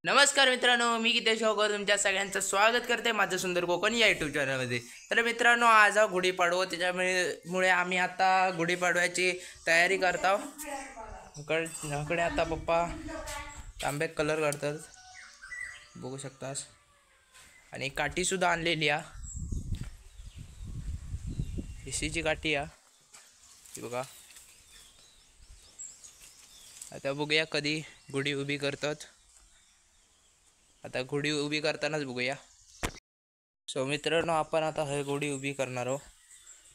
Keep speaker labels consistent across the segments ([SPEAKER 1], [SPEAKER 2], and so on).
[SPEAKER 1] नमस्कार मित्रांनो, मी गीतेश गावकर तुमच्या सगळ्यांचं स्वागत करते माझं सुंदर कोकण या यूट्यूब चॅनलमध्ये. तर मित्रांनो, आज हा गुढीपाडवा, त्याच्यामुळे आम्ही आता गुढीपाडव्याची तयारी करतो. इकडे आता पप्पा तांब्यात कलर करतात, बघू शकतास. आणि काठीसुद्धा आणलेली आहे, इशीची काठी आहे बघा. आता बघूया कधी गुढी उभी करतात. आता गुढी उभी करतानाच बघूया. सो मित्रांनो, आपण आता हे गुढी उभी करणार आहोत.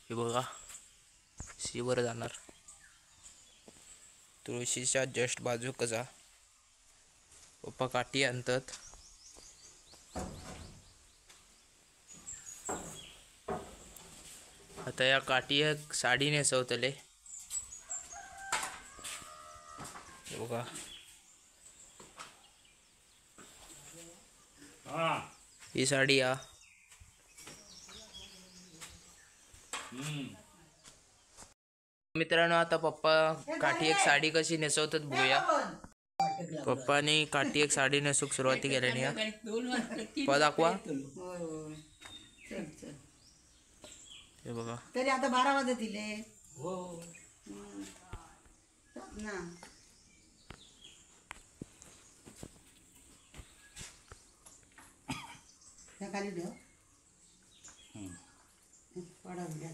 [SPEAKER 1] हे बघा, शीवर जाणार तुळशीच्या जस्ट बाजू कसा पप्पा काठी आणतात. आता या काठी एक साडी नेसवतले, बघा. ही साडी मित्रांनो, आता पप्पा काठी एक साडी कशी नेसवतात बघूया. पप्पानी काठी एक साडी नेसूक सुरुवाती केल्याने पा दाखवा. हे बघा,
[SPEAKER 2] तरी आता 12 वाजत दिले ना. खाली ठेव पडून द्या.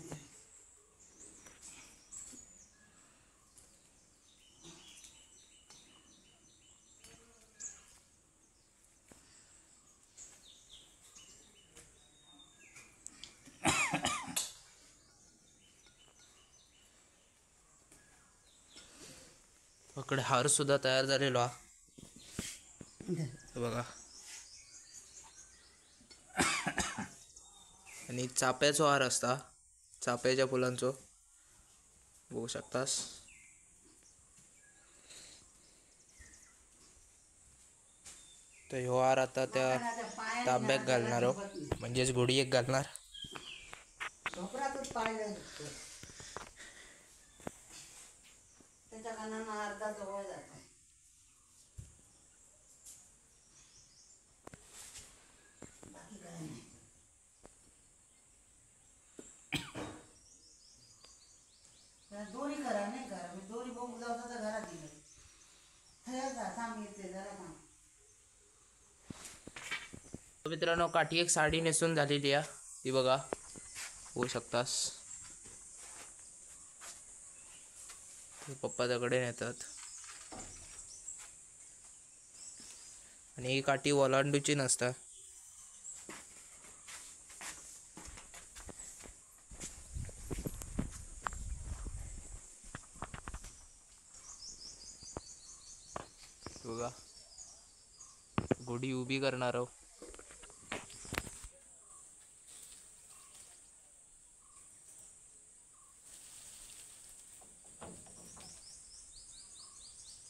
[SPEAKER 1] इकडे हार सुद्धा तयार झालेलो बघा. आणि चाप्याचो हार असता, चाप्याच्या फुलांचो, बघू शकतास. तर ह्यो हार आता त्या तांब्यात घालणार हो, म्हणजेच गुढी एक घालणार.
[SPEAKER 2] त्याच्या कानानं अर्धा जवळ जात. दोरी करा नाही करा, मी दोरी बघू जाऊ तर घरात दिलं सांगितले जरा ना.
[SPEAKER 1] मित्रांनो, काठी एक साडी नेसून झालेली आहे, ती बघा, होऊ शकतास. पप्पा दगडे नेतात आणि ही काठी ओलांडूची नसता. बघा, गुढी उभी करणार आहोत.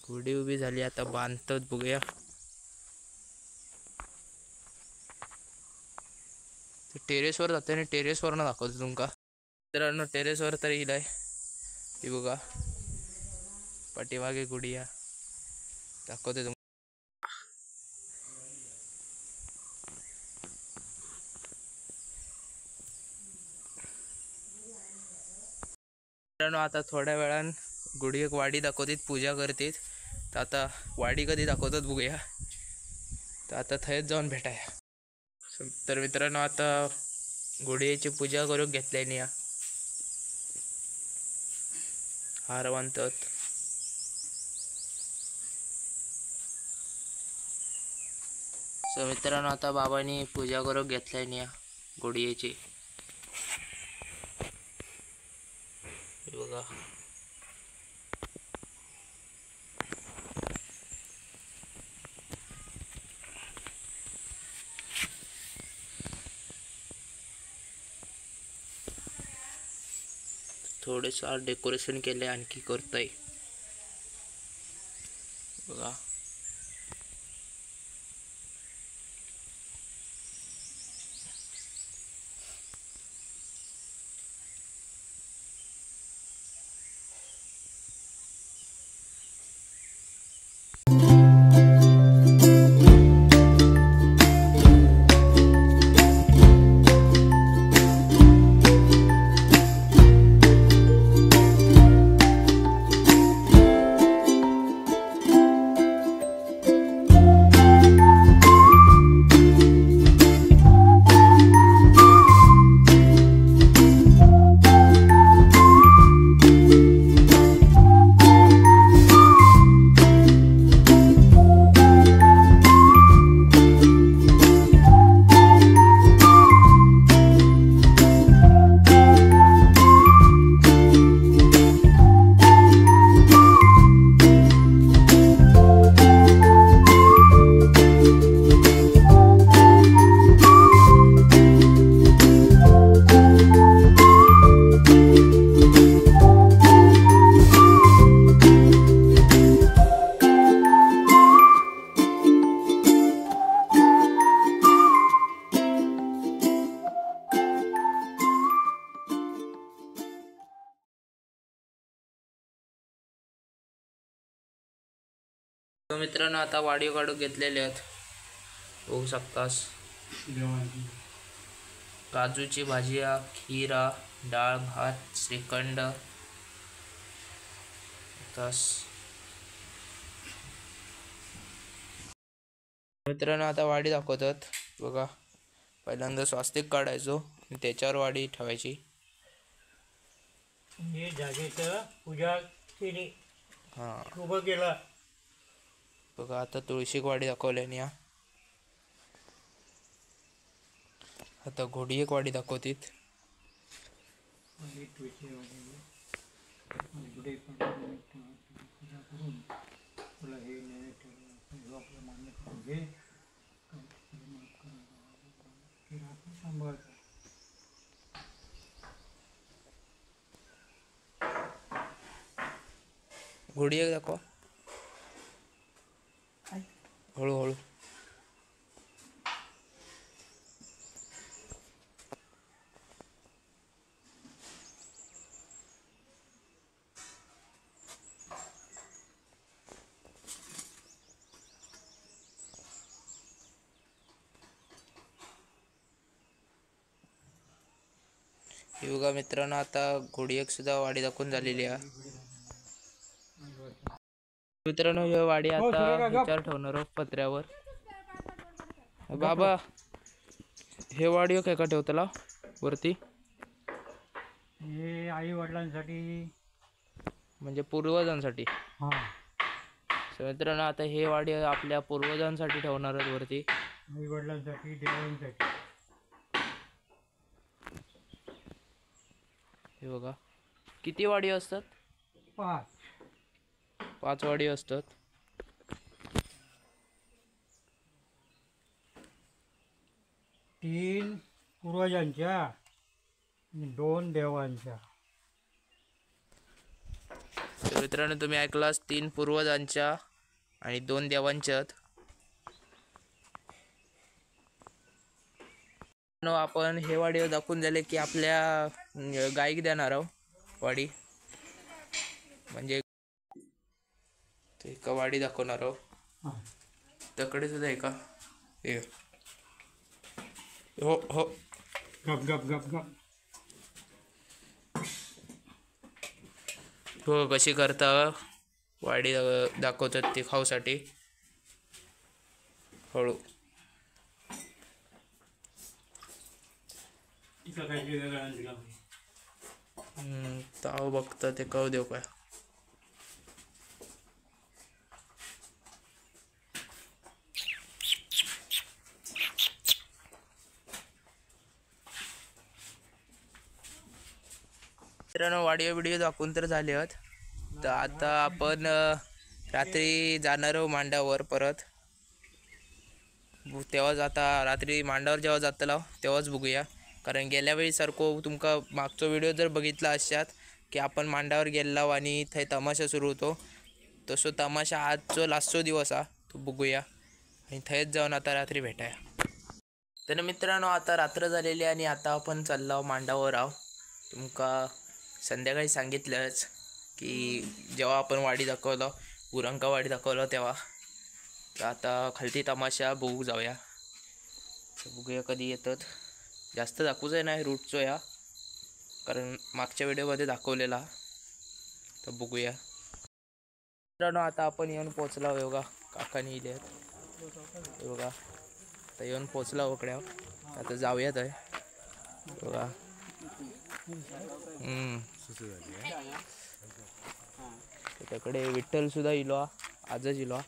[SPEAKER 1] गुढी उभी झाली, आता बांधतात बघूया. टेरेसवर जाते आणि टेरेसवरनं दाखवतो तुमका. मित्रांनो, टेरेसवर तर येईल ती बघा, पाठीमागे गुढी दाखवते तुमका. मित्रांनो, आता थोड्या वेळान गुढी एक वाडी दाखवतात, पूजा करतात. तर आता वाडी कधी दाखवतात बघूया. तर आता थंयच जाऊन भेटाया. तर मित्रांनो, आता गुढीची पूजा करून घेतल्याने हार बांधतात. सो मित्रांनो, आता बाबांनी पूजा करून घेतल्याने गुढीची बघा. थोडेस डेकोरेशन केले, आणखी करताय बघा. मित्रांनो आता वाढीव काढून घेतलेले आहेत बघू शकतास. काजूची भाजी, खीरा, डाळ भात, श्रीखंड तास. मित्रांनो आता वाडी दाखवतात बघा. पहिल्यांदा स्वास्तिक काढायचो त्याच्यावर वाडी ठेवायची.
[SPEAKER 3] हे जागेचं पूजा केली,
[SPEAKER 1] हां
[SPEAKER 3] उभं केलं.
[SPEAKER 1] बघा आता तुळशीक वाडी दाखवल्याने आता घोडी एक वाडी दाखवतीत. घोडी एक दाखवा हळूहळू. हे बघा मित्रांनो आता घोडी एक सुद्धा वाडी दाखवून झालेली आहे. मित्रांनो ही वाडी आता ह्याच्यावर ठेवणार आहोत पत्र्यावर. बाबा हे वाडी काय का ठेवतला वरती?
[SPEAKER 3] हे आई वडिलांसाठी
[SPEAKER 1] म्हणजे पूर्वजांसाठी.
[SPEAKER 3] हा,
[SPEAKER 1] मित्रांनो आता हे वाडी आपल्या पूर्वजांसाठी ठेवणार आहेत वरती.
[SPEAKER 3] आई वडिलांसाठी, देवांसाठी.
[SPEAKER 1] हे बघा किती वाडी असतात? 5 वाडी असतात.
[SPEAKER 3] तीन पूर्वजांच्या आणि 2 देवांच्या.
[SPEAKER 1] तर मित्रांनो तुम्ही ऐकलास 3 पूर्वजांच्या आणि 2 देवांच्यात. आपण हे वाडी दाखवून झाले की आपल्या गायक देणार आहोत वाडी. म्हणजे ते एका वाडी दाखवणार आहोत. तकडे सुद्धा आहे का? हो हो
[SPEAKER 3] गप गप गप गप.
[SPEAKER 1] हो कशी करता वाडी दाखवतात ते खाऊसाठी. हळू ताव बघता ते कव देऊ काय. मित्रांनो वाडिओ व्हिडिओ दाखवून तर झाले आहेत. तर आता आपण रात्री जाणार आहोत मांडावर परत. तेव्हाच आता रात्री मांडावर जेव्हा जातला तेव्हाच बघूया. कारण गेल्या वेळी सारखं तुमका मागचा व्हिडिओ जर बघितला असतात की आपण मांडावर गेलो आणि थंय तमाशा सुरू होतो, तसो तमाशा आजचो लास्टचो दिवस हा तो बघूया आणि थंयच जाऊन आता रात्री भेटाया. तर मित्रांनो आता रात्र झालेली आणि आता आपण चाललो मांडावर आहो. तुमका संध्याकाळी सांगितलंच की जेव्हा आपण वाडी दाखवलं गुरांका वाडी दाखवलं तेव्हा. तर आता खालती तमाशा बघू जाऊया. तर बघूया कधी येतात. जास्त दाखवूच आहे नाही रूटचो या, कारण मागच्या व्हिडिओमध्ये दाखवलेला. तर बघूया मित्रांनो आता आपण येऊन पोचला बघा. काकानी इले आहेत बघा. आता येऊन पोचला उकड्यावर. आता जाऊयात आहे बघा. त्याकडे विठ्ठल सुद्धा इलो आजच इलो.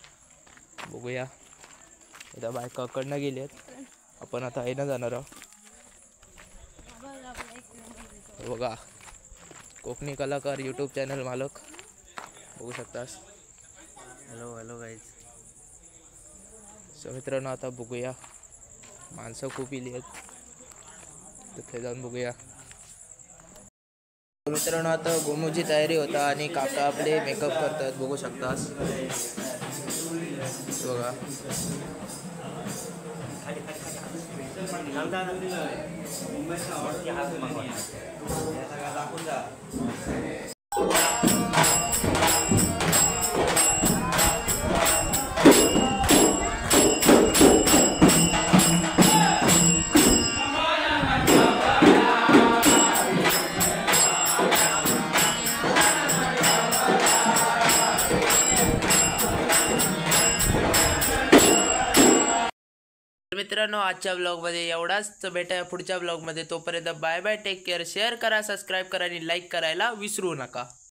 [SPEAKER 1] बघूया आता बायकाकडनं गेली आहेत. आपण आता आहे ना जाणार आहोत बघा. कोकणी कलाकार यूट्यूब चॅनल मालक बघू शकतास.
[SPEAKER 2] Hello hello guys.
[SPEAKER 1] सो मित्रांनो आता बघूया. माणसं खूप इली आहेत तिथे जाऊन बघूया. मित्रांनो आता गोमूची तयारी होता आणि काका आपले मेकअप करतात बघू शकतास बघा. मित्रांनो आजच्या ब्लॉगमध्ये एवढाच. तर भेटाया पुढच्या ब्लॉगमध्ये. तोपर्यंत bye bye, take care. Share करा, सबस्क्राईब करा आणि लाईक करायला विसरू नका.